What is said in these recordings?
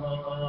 Hare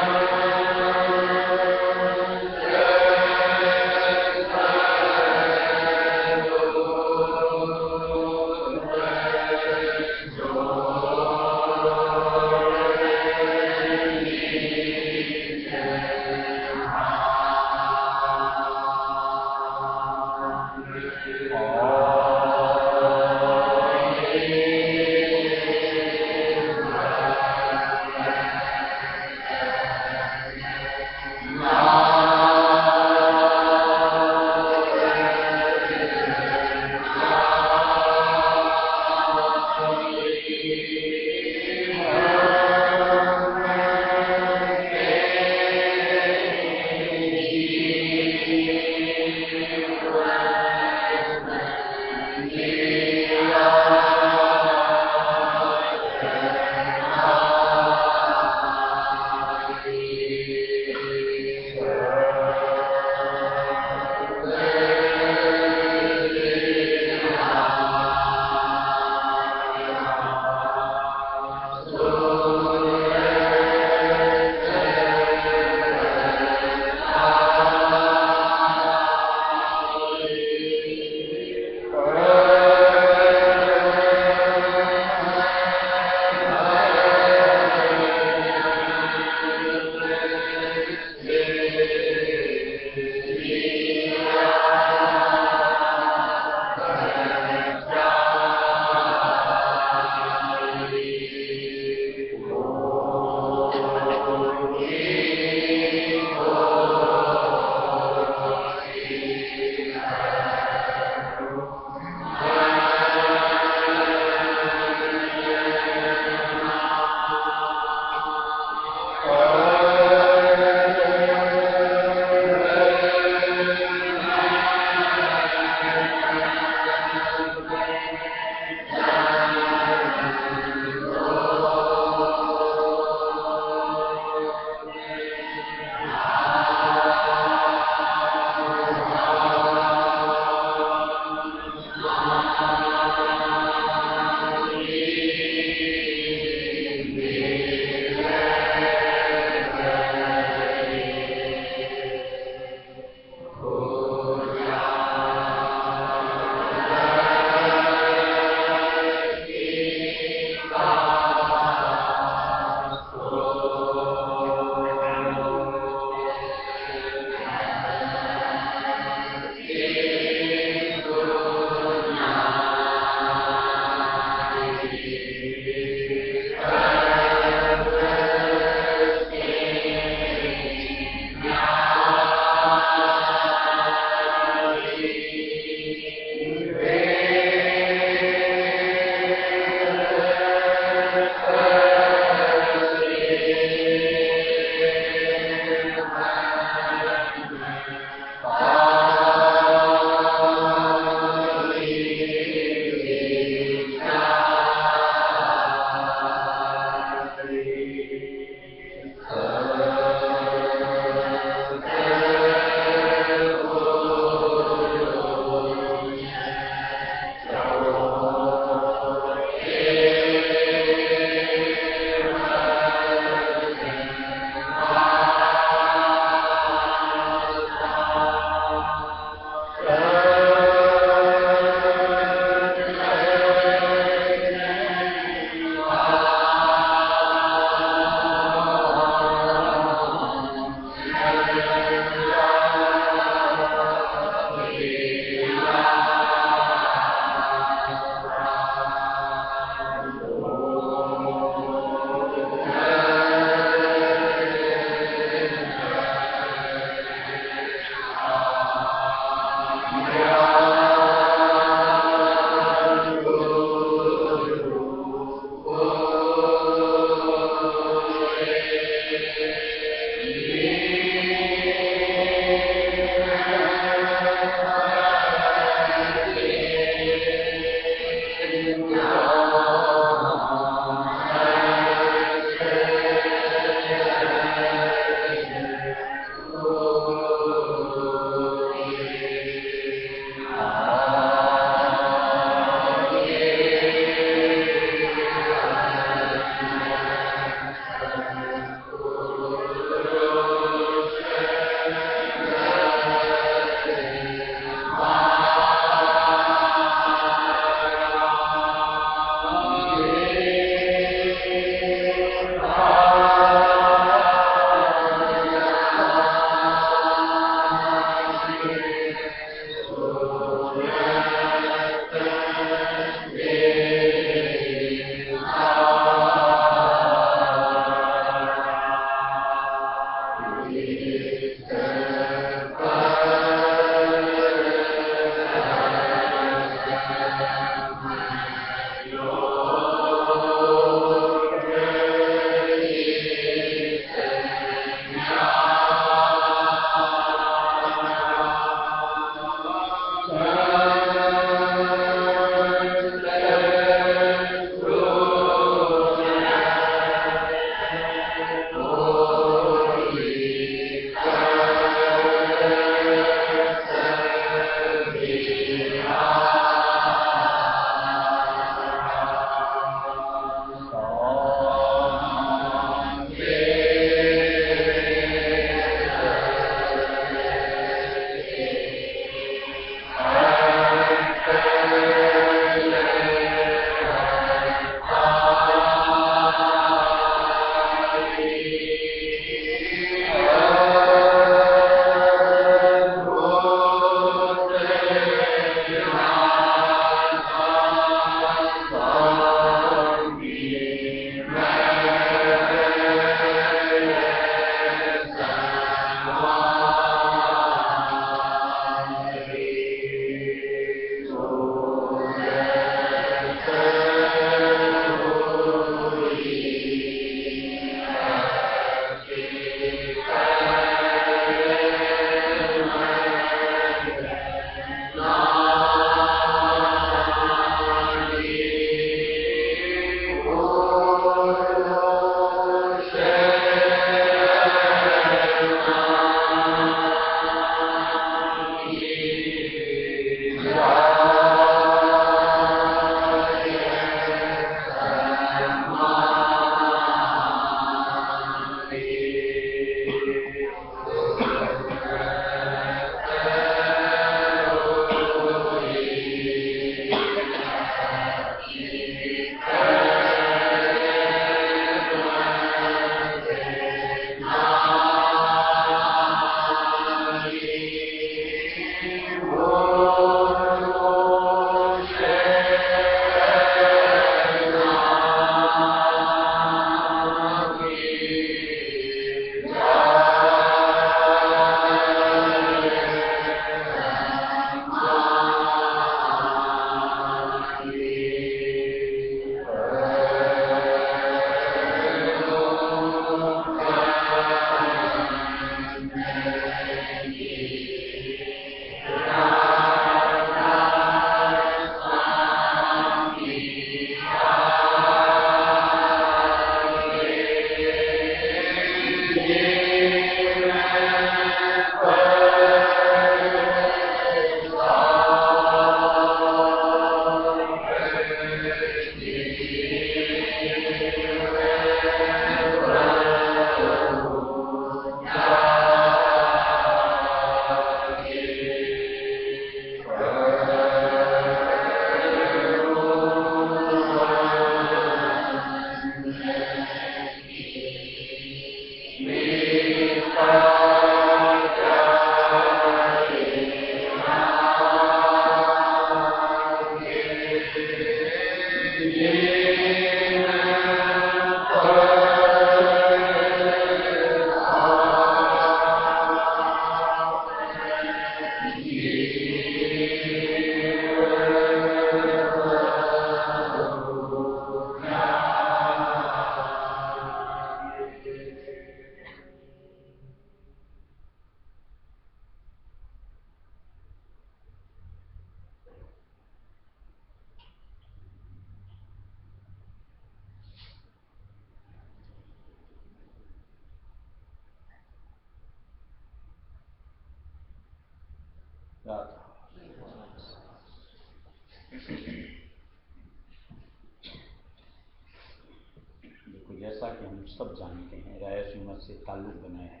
देखो, जैसा कि हम सब जानते हैं, राय सुन्नत से ताल्लुक़ बनाया है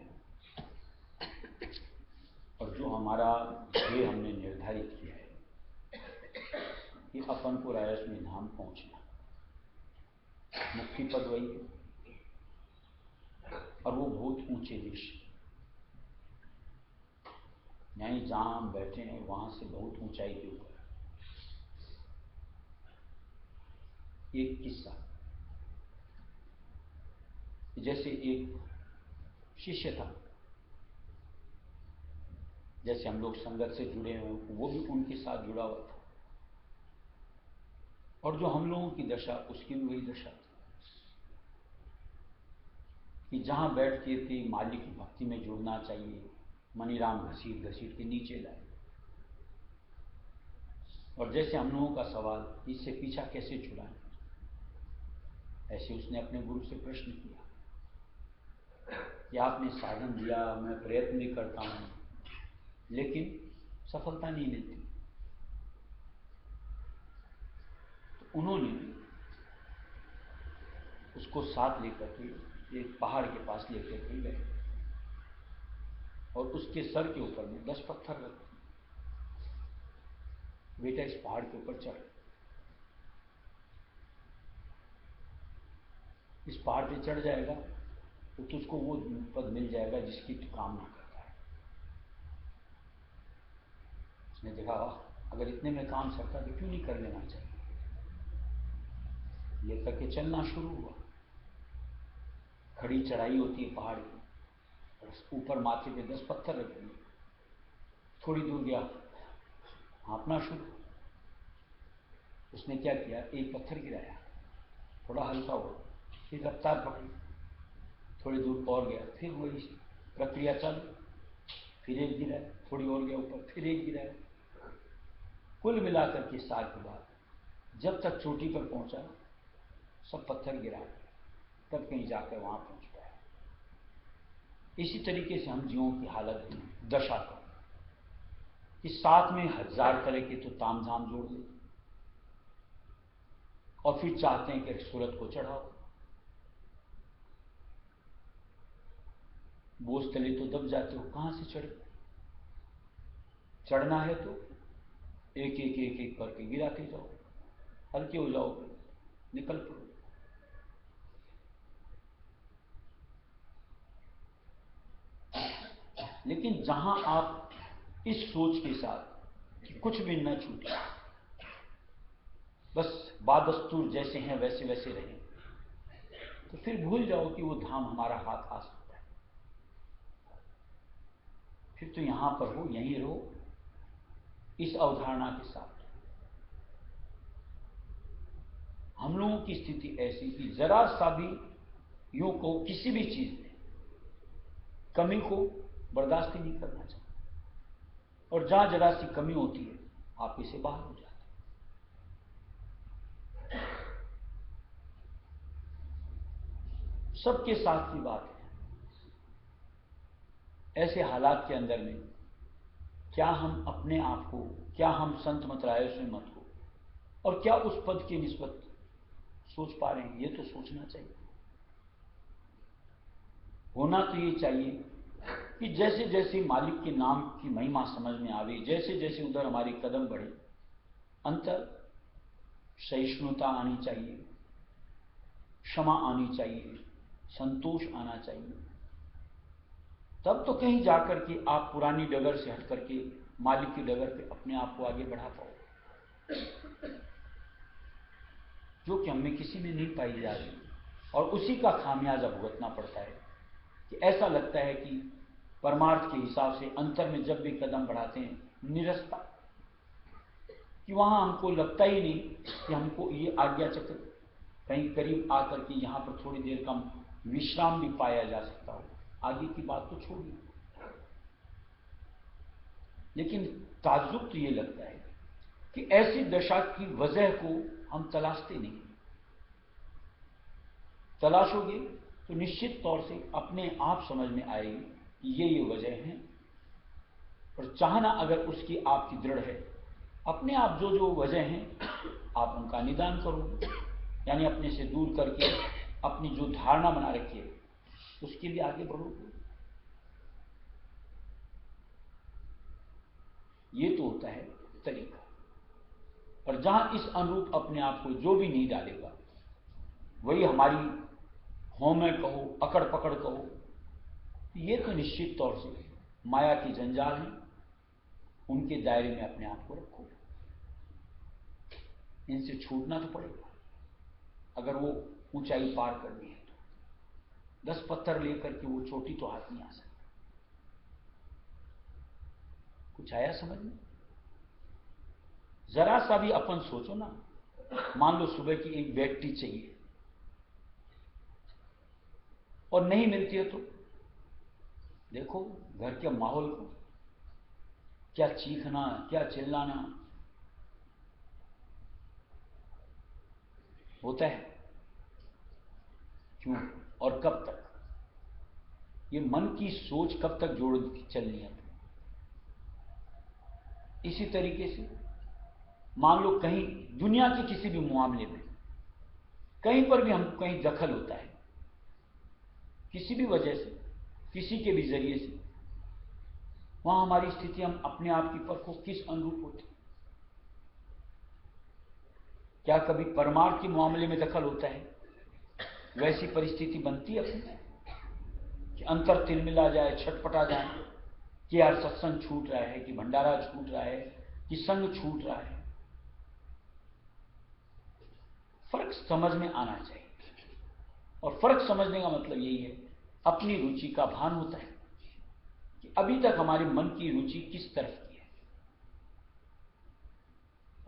और जो हमारा ध्येय हमने निर्धारित किया है कि अपन को राय में धाम पहुंचना, मुक्ति पद वही है और वो बहुत ऊंचे देश, यानी जहां हम बैठे हैं वहां से बहुत ऊंचाई के ऊपर। एक किस्सा, जैसे एक शिष्य था, जैसे हम लोग संगत से जुड़े हुए, वो भी उनके साथ जुड़ा हुआ था और जो हम लोगों की दशा, उसकी भी वही दशा थी कि जहां बैठ के मालिक की भक्ति में जुड़ना चाहिए, मनीराम घसीट घसीट के नीचे लाए। और जैसे हम लोगों का सवाल, इससे पीछा कैसे छुड़ाएं, ऐसे उसने अपने गुरु से प्रश्न किया कि आपने साधन दिया, मैं प्रयत्न भी करता हूं, लेकिन सफलता नहीं मिलती। तो उन्होंने उसको साथ लेकर के एक पहाड़ के पास लेकर के गए और उसके सर के ऊपर में 10 पत्थर रखे। बेटा, इस पहाड़ के ऊपर चढ़, इस पहाड़ पे चढ़ जाएगा तो तुझको वो पद मिल जाएगा जिसकी तू कामना करता है। उसने देखा, अगर इतने में काम सकता तो क्यों नहीं कर लेना चाहिए। ये करके चलना शुरू हुआ। खड़ी चढ़ाई होती है पहाड़ की, ऊपर माथे पे 10 पत्थर रख दिए। थोड़ी दूर गया, हाँपना शुरू। उसने क्या किया, एक पत्थर गिराया, थोड़ा हल्का हुआ, फिर रफ्तार पकड़ी, थोड़ी दूर और गया, फिर वही प्रक्रिया चालू, फिर एक गिराया, थोड़ी और गया ऊपर, फिर एक गिराया। कुल मिलाकर के 7 के बाद जब तक चोटी पर पहुंचा, सब पत्थर गिरा, तब कहीं जाकर वहां पहुंच पाया। इसी तरीके से हम जीवों की हालत है, दशा का, कि साथ में 1000 तरह के तो ताम झाम जोड़ ले और फिर चाहते हैं कि सूरत को चढ़ाओ। बोझ तले तो दब जाते हो, कहां से चढ़े। चढ़ना है तो एक एक एक एक करके गिराते जाओ, हल्के हो जाओ, निकल पड़ो। लेकिन जहां आप इस सोच के साथ कि कुछ भी न छूटे, बस बादस्तूर जैसे हैं वैसे वैसे रहें, तो फिर भूल जाओ कि वो धाम हमारा हाथ आ सकता है। फिर तो यहां पर हो, यहीं रहो, इस अवधारणा के साथ। हम लोगों की स्थिति ऐसी कि जरा सा भी यूं को किसी भी चीज में कमी को बर्दाश्त नहीं करना चाहिए, और जहां जरा सी कमी होती है आप इसे बाहर हो जाते। सबके साथ की बात है, ऐसे हालात के अंदर में क्या हम अपने आप को, क्या हम संत मतराय से मत को, और क्या उस पद की निस्बत सोच पा रहे हैं? ये तो सोचना चाहिए। होना तो ये चाहिए कि जैसे जैसे मालिक के नाम की महिमा समझ में आवे, जैसे जैसे उधर हमारे कदम बढ़े, अंतर सहिष्णुता आनी चाहिए, क्षमा आनी चाहिए, संतोष आना चाहिए। तब तो कहीं जाकर के आप पुरानी डगर से हट करके मालिक की डगर पे अपने आप को आगे बढ़ा पाओ, जो कि हमें किसी में नहीं पाई जा रही। और उसी का खामियाजा भुगतना पड़ता है कि ऐसा लगता है कि परमार्थ के हिसाब से अंतर में जब भी कदम बढ़ाते हैं निरस्ता, कि वहां हमको लगता ही नहीं कि हमको ये आज्ञा चक्र कहीं करीब आकर के यहां पर थोड़ी देर का विश्राम भी पाया जा सकता हो। आगे की बात तो छोड़िए, लेकिन ताज्जुब तो ये लगता है कि ऐसी दशा की वजह को हम तलाशते नहीं। तलाशोगे तो निश्चित तौर से अपने आप समझ में आएगी कि ये वजह है, और चाहना अगर उसकी आपकी दृढ़ है, अपने आप जो जो वजह हैं आप उनका निदान करो, यानी अपने से दूर करके अपनी जो धारणा बना रखी है उसके लिए आगे बढ़ोगे। ये तो होता है तरीका। और जहां इस अनुरूप अपने आप को जो भी नहीं डालेगा, वही हमारी होम कहो, अकड़ पकड़ कहो, ये तो निश्चित तौर से माया की जंजाल है, उनके दायरे में अपने आप को रखो। इनसे छूटना तो पड़ेगा अगर वो ऊंचाई पार करनी है तो। 10 पत्थर लेकर के वो चोटी तो हाथ नहीं आ सकती। कुछ आया समझ में? जरा सा भी अपन सोचो ना, मान लो सुबह की एक बैटरी चाहिए और नहीं मिलती है तो देखो घर के माहौल को, क्या चीखना, क्या चिल्लाना होता है। क्यों और कब तक? ये मन की सोच कब तक जोड़ चलनी है? इसी तरीके से मान लो कहीं दुनिया के किसी भी मामले में कहीं पर भी हमको कहीं दखल होता है, किसी भी वजह से, किसी के भी जरिए से, वहां हमारी स्थिति हम अपने आप की परखो किस अनुरूप होती? क्या कभी परमार्थ के मामले में दखल होता है? वैसी परिस्थिति बनती है अपनी कि अंतर तिलमिला जाए, छटपटा जाए कि यार सत्संग छूट रहा है, कि भंडारा छूट रहा है, कि संग छूट रहा है। फर्क समझ में आना चाहिए, और फर्क समझने का मतलब यही है अपनी रुचि का भान होता है कि अभी तक हमारे मन की रुचि किस तरफ की है,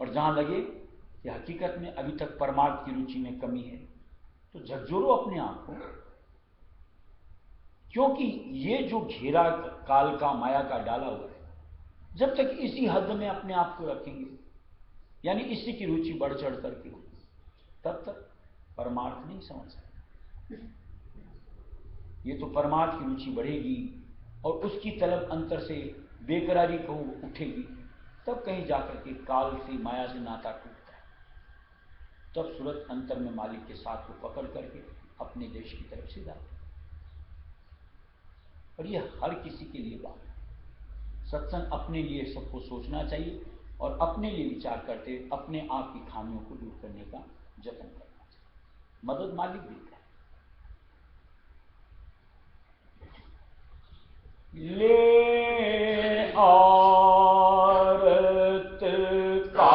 और जहां लगे कि हकीकत में अभी तक परमार्थ की रुचि में कमी है तो झकझोरो अपने आप को, क्योंकि ये जो घेरा काल का, माया का डाला हुआ है, जब तक इसी हद में अपने आप को रखेंगे, यानी इसी की रुचि बढ़ चढ़ करके, तब तक परमार्थ नहीं समझ सकते। ये तो परमार्थ की रुचि बढ़ेगी और उसकी तलब अंतर से बेकरारी को उठेगी, तब कहीं जाकर के काल से, माया से नाता टूटता है। तब सूरत अंतर में मालिक के साथ को पकड़ करके अपने देश की तरफ से जाते। और ये हर किसी के लिए बात है। सत्संग अपने लिए सबको सोचना चाहिए और अपने लिए विचार करते अपने आप की खामियों को दूर करने का जतन करना चाहिए। मदद मालिक देता है। ले आरत का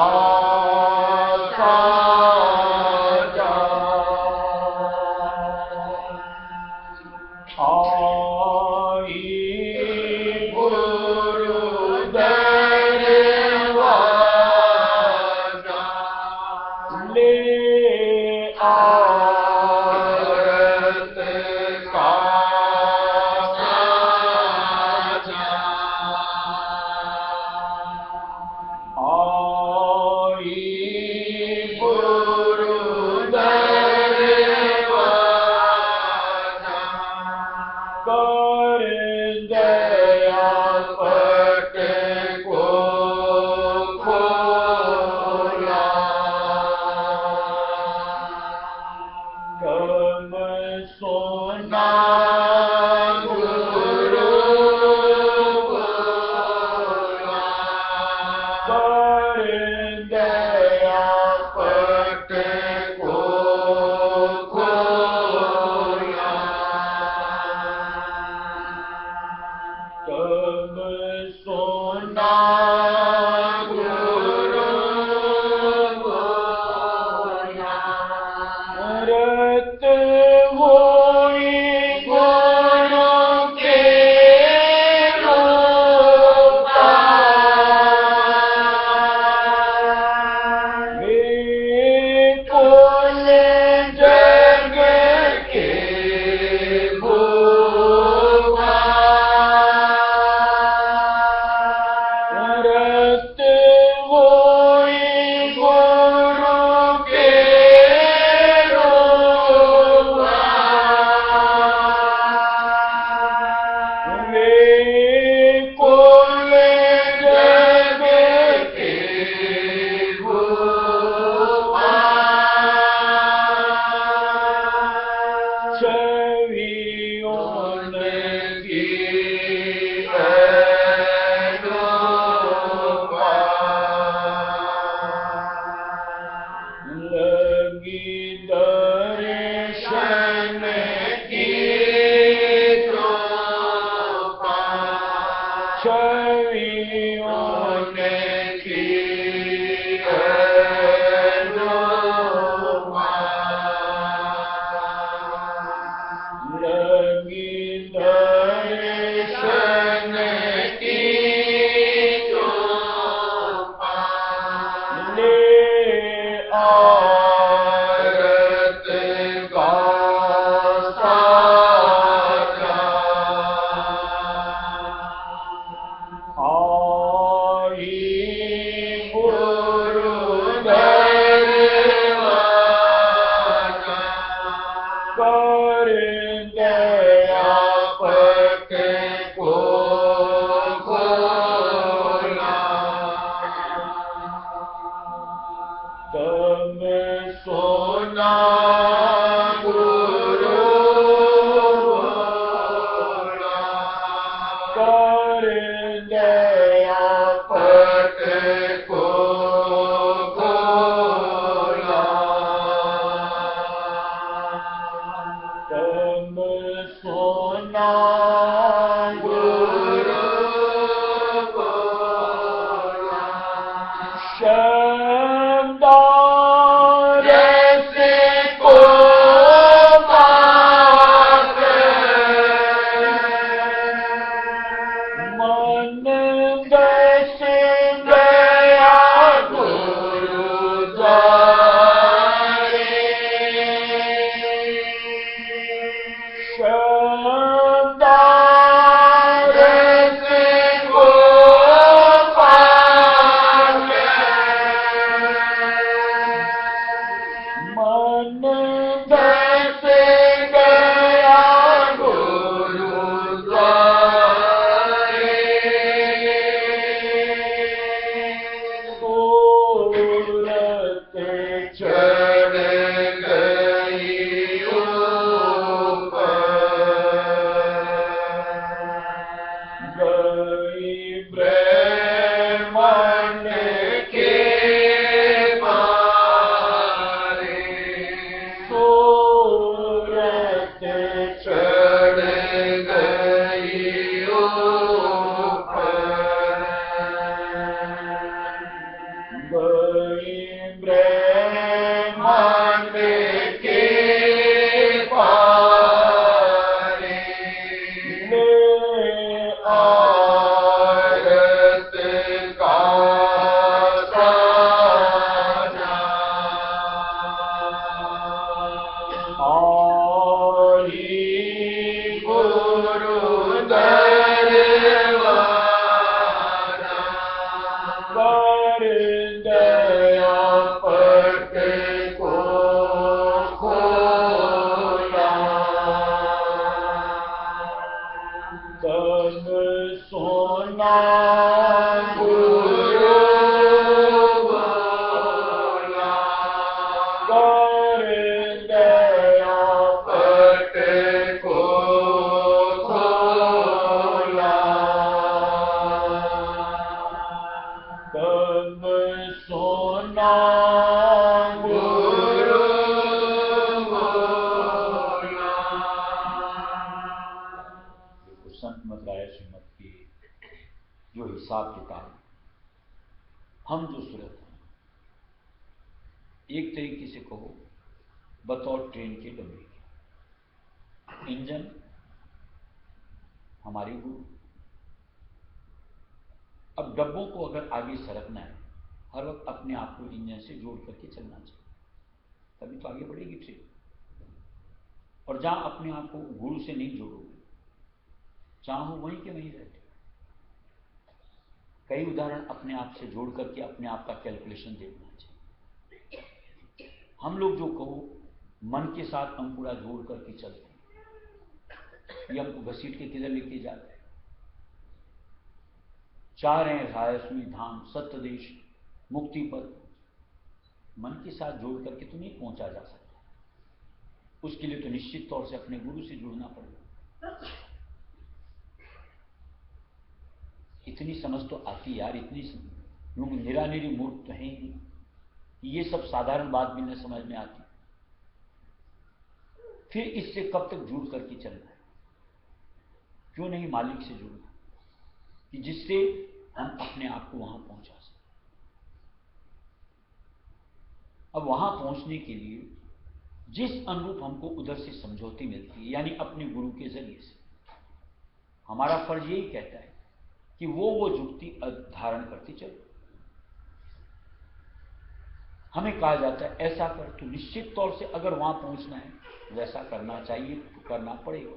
कर दे कर दया पट को श्रीमद् राय श्रीमद के जो हिसाब किताब हम जो सूरत हैं, एक तरीके से कहो बतौर ट्रेन के डब्बे के, इंजन हमारी गुरु। अब डब्बों को अगर आगे सरकना है, हर वक्त अपने आप को इंजन से जोड़ करके चलना चाहिए, तभी तो आगे बढ़ेगी ट्रेन। और जहां अपने आप को गुरु से नहीं जोड़ोगे, चाहो वहीं के वहीं रहते। कई उदाहरण अपने आप से जोड़ करके अपने आप का कैलकुलेशन देखना चाहिए। हम लोग जो कहो मन के साथ हम पूरा जोड़ करके चलते हैं, ये हमको घसीट के किधर लेके जाते हैं। चाह रहे हैं रायस्वी धाम सत्य देश मुक्ति पद, मन के साथ जोड़ करके तो नहीं पहुंचा जा सकता। उसके लिए तो निश्चित तौर से अपने गुरु से जुड़ना पड़ेगा। इतनी समझ तो आती यार, इतनी लोग निरानिरी मूर्ख तो है ही नहीं, ये सब साधारण बात भी न समझ में आती। फिर इससे कब तक जुड़ करके चलना है? क्यों नहीं मालिक से जुड़ना कि जिससे हम अपने आप को वहां पहुंचा सकें। अब वहां पहुंचने के लिए जिस अनुरूप हमको उधर से समझौती मिलती है, यानी अपने गुरु के जरिए से, हमारा फर्ज यही कहता है कि वो जुक्ति धारण करते चलो। हमें कहा जाता है ऐसा कर, तो निश्चित तौर से अगर वहां पहुंचना है वैसा करना चाहिए, तो करना पड़ेगा।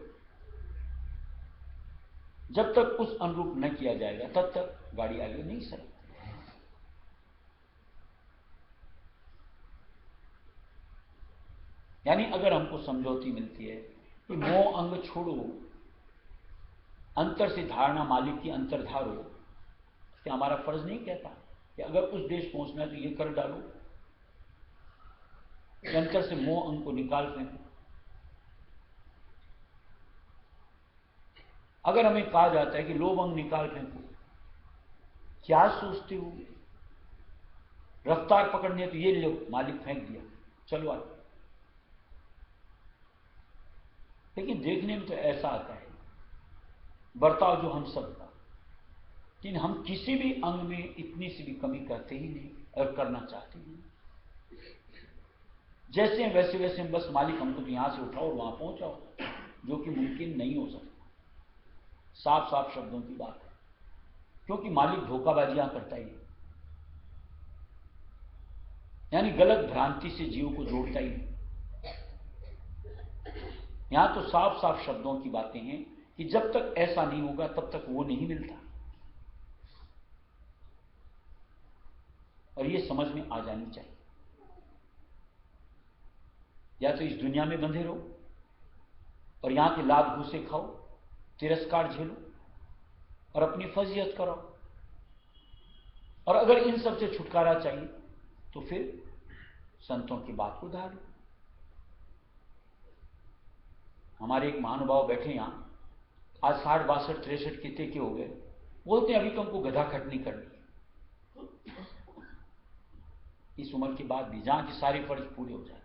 जब तक उस अनुरूप न किया जाएगा तब तक गाड़ी आगे नहीं सकेगी। यानी अगर हमको समझौती मिलती है कि मोह अंग छोड़ो, अंतर से धारणा मालिक की अंतर धारो, क्या हमारा फर्ज नहीं कहता कि अगर उस देश पहुंचना है तो ये कर डालो, अंतर से मोह अंग को निकाल फेंको। अगर हमें कहा जाता है कि लोभ अंग निकाल फेंको, क्या सोचते हो? रफ्तार पकड़ने तो ये लो, मालिक फेंक दिया, चलो आ। लेकिन देखने में तो ऐसा आता है बर्ताव जो हम सब का, लेकिन हम किसी भी अंग में इतनी सी भी कमी करते ही नहीं और करना चाहते ही नहीं। जैसे वैसे वैसे बस मालिक हमको यहां से उठाओ और वहां पहुंचाओ, जो कि मुमकिन नहीं हो सकता। साफ साफ शब्दों की बात है, क्योंकि मालिक धोखाबाजियां करता ही, यानी गलत भ्रांति से जीव को जोड़ता ही नहीं। यहां तो साफ साफ शब्दों की बातें हैं कि जब तक ऐसा नहीं होगा तब तक वो नहीं मिलता। और ये समझ में आ जानी चाहिए। या तो इस दुनिया में बंधे रहो और यहां के लाभ घूसे खाओ, तिरस्कार झेलो और अपनी फजीयत करो, और अगर इन सब से छुटकारा चाहिए तो फिर संतों की बात को धारो। हमारे एक महानुभाव बैठे यहां, आज 60, 62, 63 कितने के हो गए, बोलते अभी तो हमको गधा खटनी करनी है। इस उम्र के बाद भी जहां के सारे फर्ज पूरे हो जाते,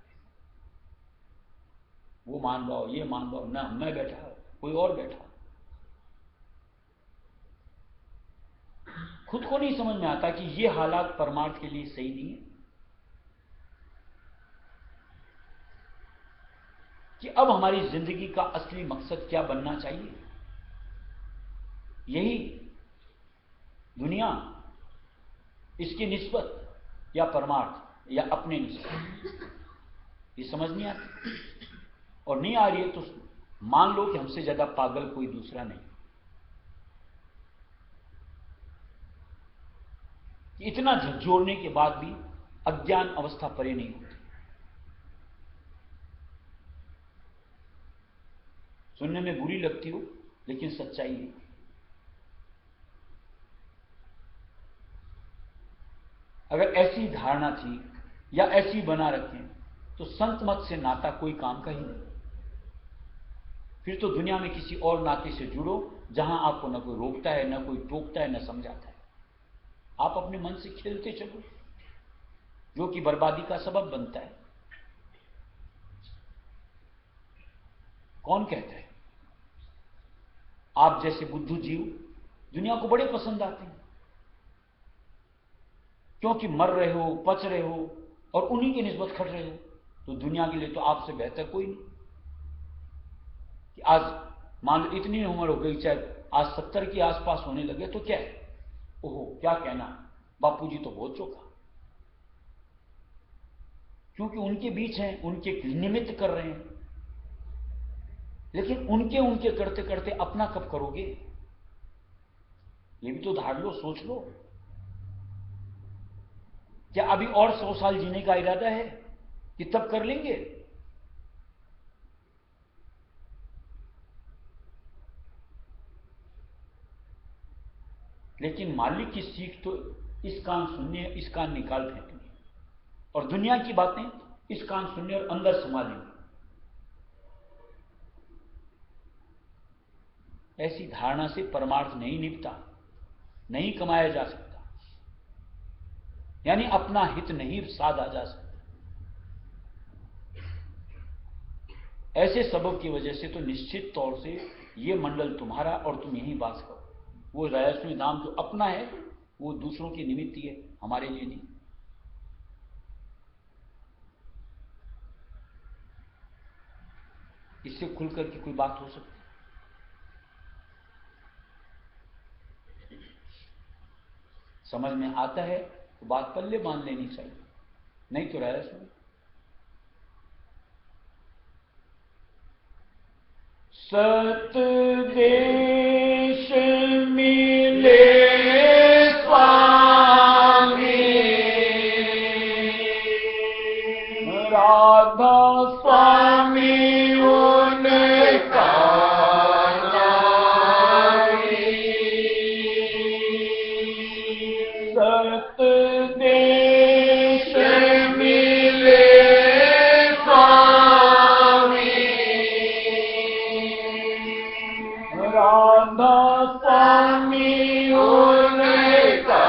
वो महानुभाव ये महानुभाव, ना मैं बैठा कोई और बैठा, खुद को नहीं समझ में आता कि ये हालात परमार्थ के लिए सही नहीं है, कि अब हमारी जिंदगी का असली मकसद क्या बनना चाहिए। यही दुनिया, इसकी निस्बत या परमार्थ या अपने निस्बत, ये समझ नहीं आती। और नहीं आ रही है तो मान लो कि हमसे ज्यादा पागल कोई दूसरा नहीं। इतना झकझोरने के बाद भी अज्ञान अवस्था परे नहीं होती। सुनने में बुरी लगती हो लेकिन सच्चाई है। अगर ऐसी धारणा थी या ऐसी बना रखें तो संत मत से नाता कोई काम का ही नहीं। फिर तो दुनिया में किसी और नाते से जुड़ो जहां आपको न कोई रोकता है, न कोई टोकता है, न समझाता है। आप अपने मन से खेलते चलो, जो कि बर्बादी का सबब बनता है। कौन कहता है? आप जैसे बुद्धू जीव दुनिया को बड़े पसंद आते हैं, क्योंकि मर रहे हो, पच रहे हो और उन्हीं की निस्बत खट रहे हो, तो दुनिया के लिए तो आपसे बेहतर कोई नहीं। कि आज मान लो इतनी उम्र हो गई, चाहे आज 70 के आसपास होने लगे, तो क्या है, ओहो क्या कहना, बापूजी तो बहुत चौका, क्योंकि उनके बीच हैं, उनके निमित्त कर रहे हैं। लेकिन उनके उनके करते करते अपना कब करोगे, ये भी तो धार लो, सोच लो। क्या अभी और 100 साल जीने का इरादा है कि तब कर लेंगे? लेकिन मालिक की सीख तो इस कान सुनने, इस कान निकाल फेंकनी, और दुनिया की बातें इस कान सुनने और अंदर समा लेंगे। ऐसी धारणा से परमार्थ नहीं निपटा, नहीं कमाया जा सकता, यानी अपना हित नहीं साधा जा सकता। ऐसे सबब की वजह से तो निश्चित तौर से ये मंडल तुम्हारा और तुम यहीं वास करो। वो रहस्यमय धाम जो अपना है वो दूसरों की निमित्त ही है, हमारे लिए नहीं। इससे खुलकर की कोई बात हो सकती? समझ में आता है तो बात पल्ले बांध लेनी चाहिए, नहीं तो रहस्य सत देश मिले स्वामी, राधा स्वामी उनका सत देश मिले राधा स्वामी उनका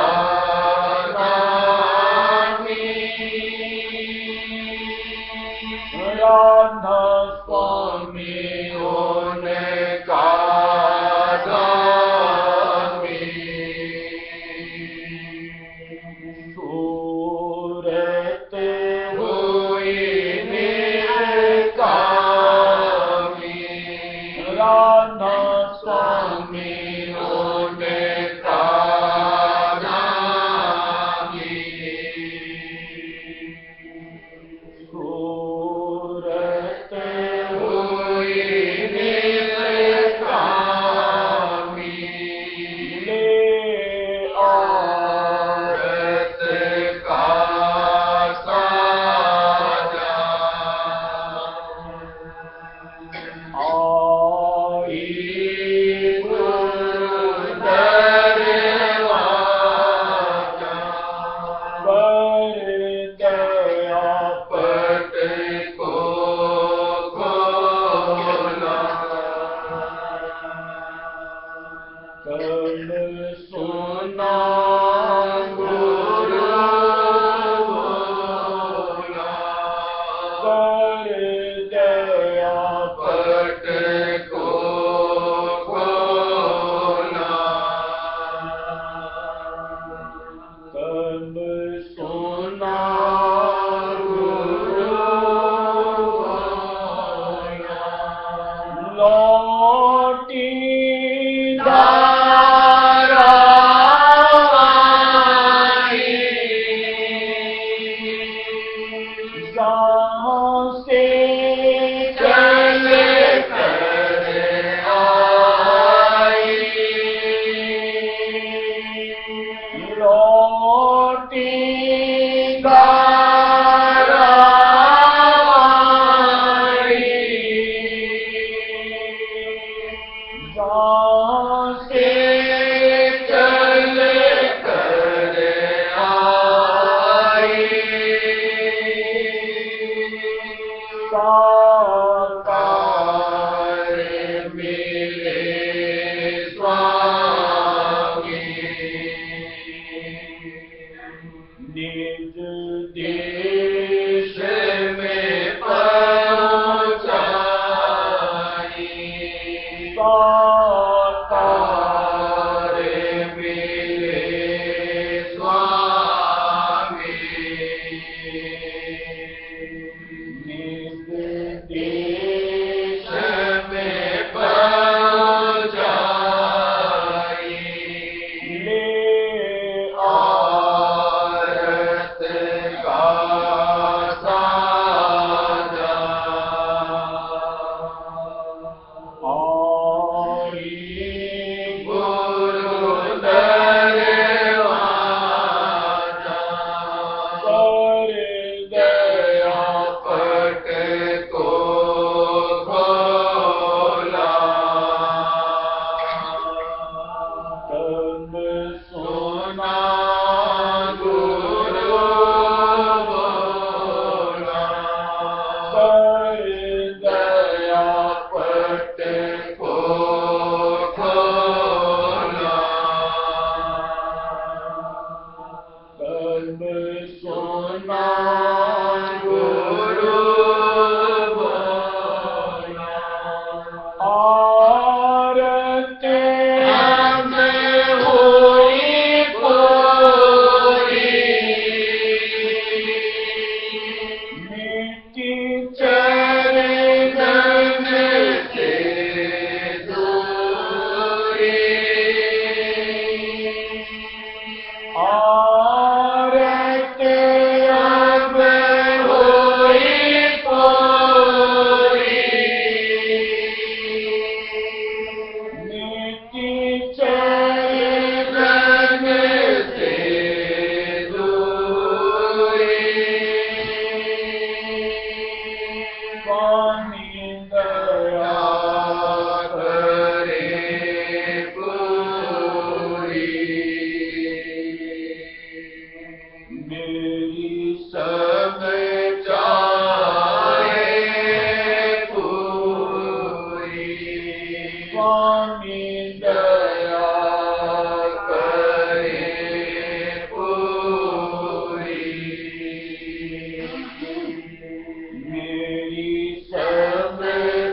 नामी, राधा स्वामी उनका नामी। सूरत हुई निकामी, राधा स्वामी उनका नामी। सूरत हुई निकामी, ले औरत का साजा, आई दरवाजा, पर दया पट को खोला, कल सुना गुरु बोला, पर दया पट को खोला, कल सुना गुरु बोला, लौटी धारा आई, जहाँ से चल कर आई, लौटी धारा आई, जहाँ से चल कर आई, साकार मिले स्वामी, निज देश में पहुँचाई, साकार स्वामी दया करे पूरी, मेरी सब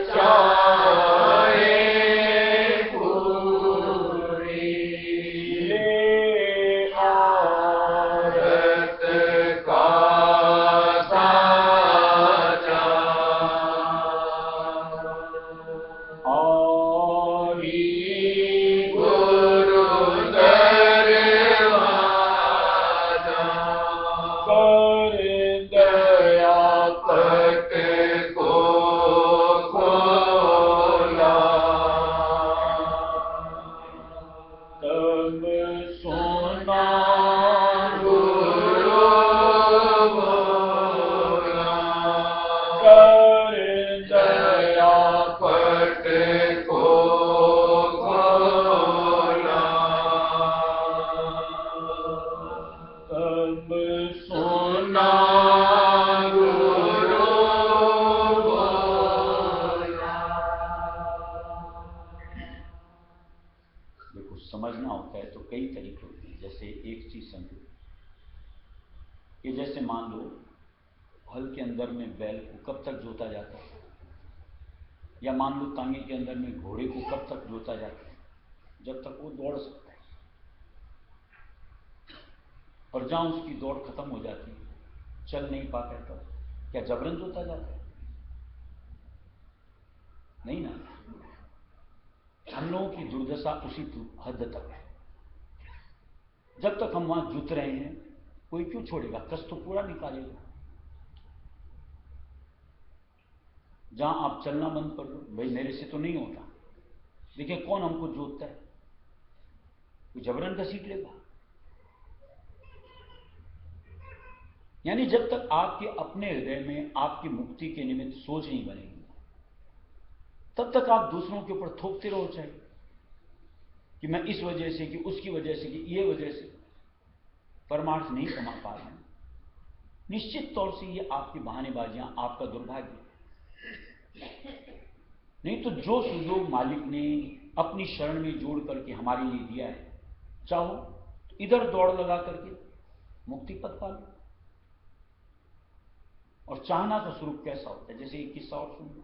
चाहे पूरी, ले आरत का साजा, आरी गुरु दरवाजा, कर दया पट को खोला, तब सुना गुरु बोला, कर दया पट को खोला, तब सुना गुरु बोला। देखो, समझना होता है तो कई तरीके होते हैं। जैसे एक चीज समझो कि जैसे मान लो हल के अंदर में बैल को कब तक जोता जाता है, या मान लो तांगे के अंदर में घोड़े को कब तक जोता जाता है, जब तक वो दौड़ सकता है। और जहां उसकी दौड़ खत्म हो जाती है, चल नहीं पाता है, तब क्या जबरन जोता जाता है? नहीं ना। हम लोगों की दुर्दशा उसी हद तक है। जब तक हम वहां जुत रहे हैं, कोई क्यों छोड़ेगा? कष्ट तो पूरा निकालेगा। जहां आप चलना बंद कर दो, भाई मेरे से तो नहीं होता, देखिए कौन हमको जोतता है? कोई जबरन घसीट लेगा। यानी जब तक आपके अपने हृदय में आपकी मुक्ति के निमित्त सोच नहीं बनेगी, तब तक आप दूसरों के ऊपर थोपते रहो, चाहे कि मैं इस वजह से, कि उसकी वजह से, कि ये वजह से परमार्थ नहीं कमा पा रहे हैं। निश्चित तौर से ये आपकी बहानेबाजियां, आपका दुर्भाग्य है। नहीं तो जो सुयोग मालिक ने अपनी शरण में जोड़ करके हमारे लिए दिया है, चाहो तो इधर दौड़ लगा करके मुक्ति पद पा लो। और चाहना का स्वरूप कैसा होता है? जैसे एक किस्सा और सुन लो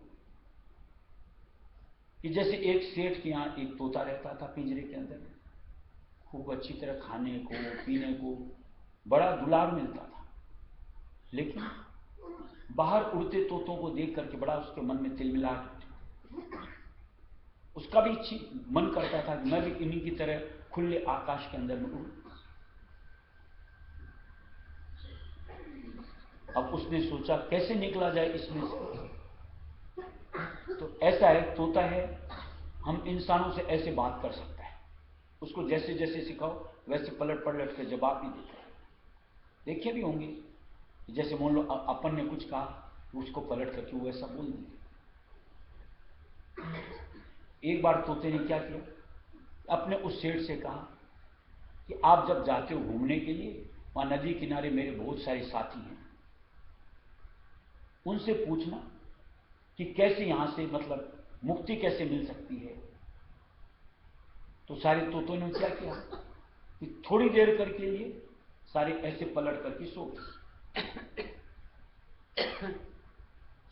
कि जैसे एक सेठ के यहां एक तोता रहता था पिंजरे के अंदर, खूब अच्छी तरह खाने को पीने को बड़ा दुलार मिलता था, लेकिन बाहर उड़ते तोतों को देख करके बड़ा उसके मन में तिलमिलाहट होती। उसका भी मन करता था कि मैं भी इन्हीं की तरह खुले आकाश के अंदर में उड़ूं। अब उसने सोचा कैसे निकला जाए इसमें से। तो ऐसा है, तोता है, हम इंसानों से ऐसे बात कर सकता है। उसको जैसे जैसे सिखाओ वैसे पलट पलट के जवाब भी देता है। देखे भी होंगे, जैसे मान लो अपन ने कुछ कहा, उसको पलट करके वो ऐसा बोल दिया। एक बार तोते ने क्या किया, अपने उस सेठ से कहा कि आप जब जाते हो घूमने के लिए, वहां नदी किनारे मेरे बहुत सारे साथी हैं, उनसे पूछना कि कैसे यहां से, मतलब मुक्ति कैसे मिल सकती है। तो सारे तोतों ने क्या किया कि थोड़ी देर करके लिए सारे ऐसे पलट करके सो गए।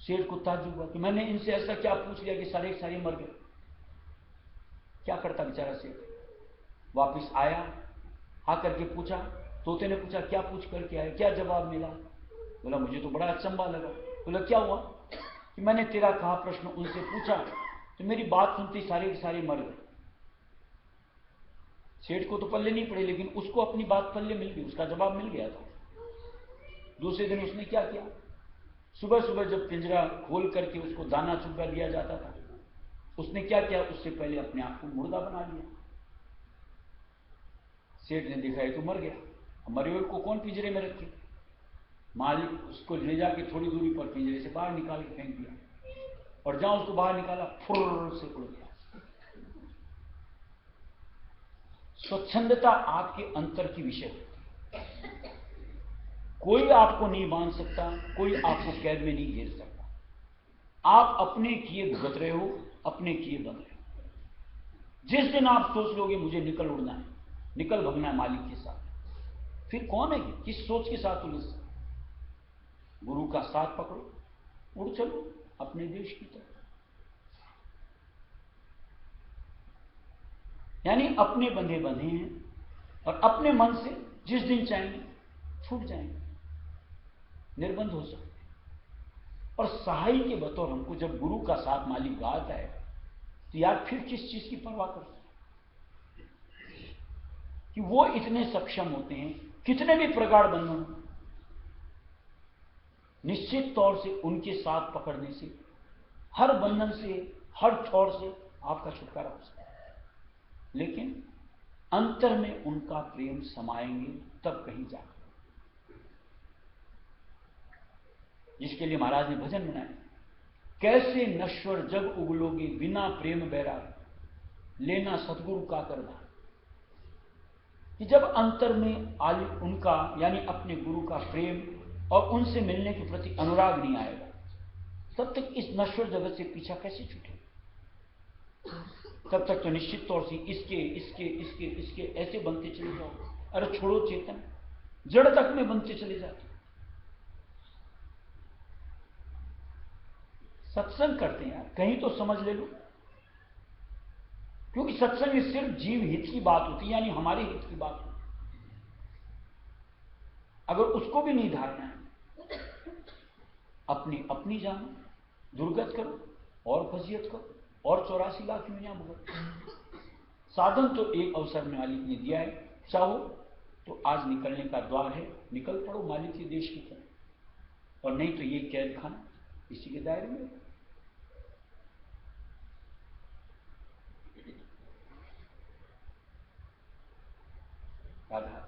शेर को ताज्जुब हुआ कि मैंने इनसे ऐसा क्या पूछ लिया कि सारे सारे मर गए। क्या करता बेचारा शेर? वापिस आया, आकर के पूछा, तोते ने पूछा क्या पूछ करके आए, क्या जवाब मिला? बोला मुझे तो बड़ा अचंभा लगा। बोला क्या हुआ? कि मैंने तेरा कहा प्रश्न उनसे पूछा तो मेरी बात सुनते सारे के सारे मर गए। सेठ को तो पल्ले नहीं पड़े, लेकिन उसको अपनी बात पल्ले मिल गई, उसका जवाब मिल गया था। दूसरे दिन उसने क्या किया, सुबह सुबह जब पिंजरा खोल करके उसको दाना चुग्गा दिया जाता था, उसने क्या किया, उससे पहले अपने आप को मुर्दा बना लिया। सेठ ने देखा है तो मर गया। मरे हुए को कौन पिंजरे में रखे? मालिक उसको ले जाके थोड़ी दूरी पर पिंजरे से बाहर निकाल के फेंक दिया, और जहां उसको बाहर निकाला फुर्र से उड़ गया। स्वच्छंदता आपके अंतर की विषय होती है। कोई आपको नहीं बांध सकता, कोई आपको कैद में नहीं घेर सकता। आप अपने किए भुगत रहे हो, अपने किए बन रहे हो। जिस दिन आप सोच लोगे मुझे निकल उड़ना है, निकल भगना है मालिक के साथ, फिर कौन है किस सोच के साथ उलझ? गुरु का साथ पकड़ो, उड़ चलो अपने देश की तरफ। यानी अपने बंधे बंधे हैं और अपने मन से जिस दिन चाहेंगे छूट जाएंगे, निर्बंध हो सकते हैं। और सहाय के बतौर हमको जब गुरु का साथ मालिक गाता है तो यार फिर किस चीज की परवाह करते हैं कि वो इतने सक्षम होते हैं, कितने भी प्रगाढ़ बंधन, निश्चित तौर से उनके साथ पकड़ने से हर बंधन से, हर छोर से आपका छुटकारा हो सकता है। लेकिन अंतर में उनका प्रेम समाएंगे तब कहीं जाकर, जिसके लिए महाराज ने भजन बनाया, कैसे नश्वर जग उगलोगे बिना प्रेम बैराग, लेना सतगुरु का करना। कि जब अंतर में आलि उनका यानी अपने गुरु का प्रेम और उनसे मिलने के प्रति अनुराग नहीं आएगा, तब तक इस नश्वर जगत से पीछा कैसे छूटे? तब तक तो निश्चित तौर से इसके इसके इसके इसके ऐसे बनते चले जाओ। अरे छोड़ो चेतन, जड़ तक में बनते चले जाते। सत्संग करते हैं यार, कहीं तो समझ ले लो, क्योंकि सत्संग में सिर्फ जीव हित की बात होती है, यानी हमारे हित की बात होती है। अगर उसको भी नहीं धारना है, अपनी अपनी जानो, दुर्गत करो और फजीयत करो और 84 लाख यूनियां भुगतो। साधन तो एक अवसर में मालिक ने दिया है, चाहो तो आज निकलने का द्वार है, निकल पड़ो मालिक के देश की तरफ, और नहीं तो ये कैद खाना इसी के दायरे में। राधा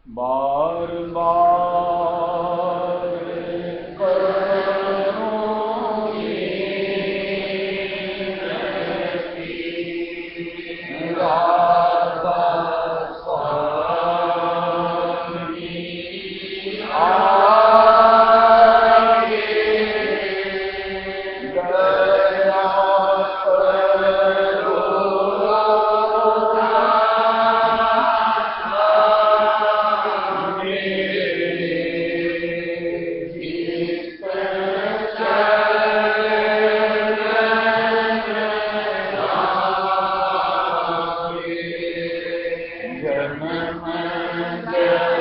बार बार जय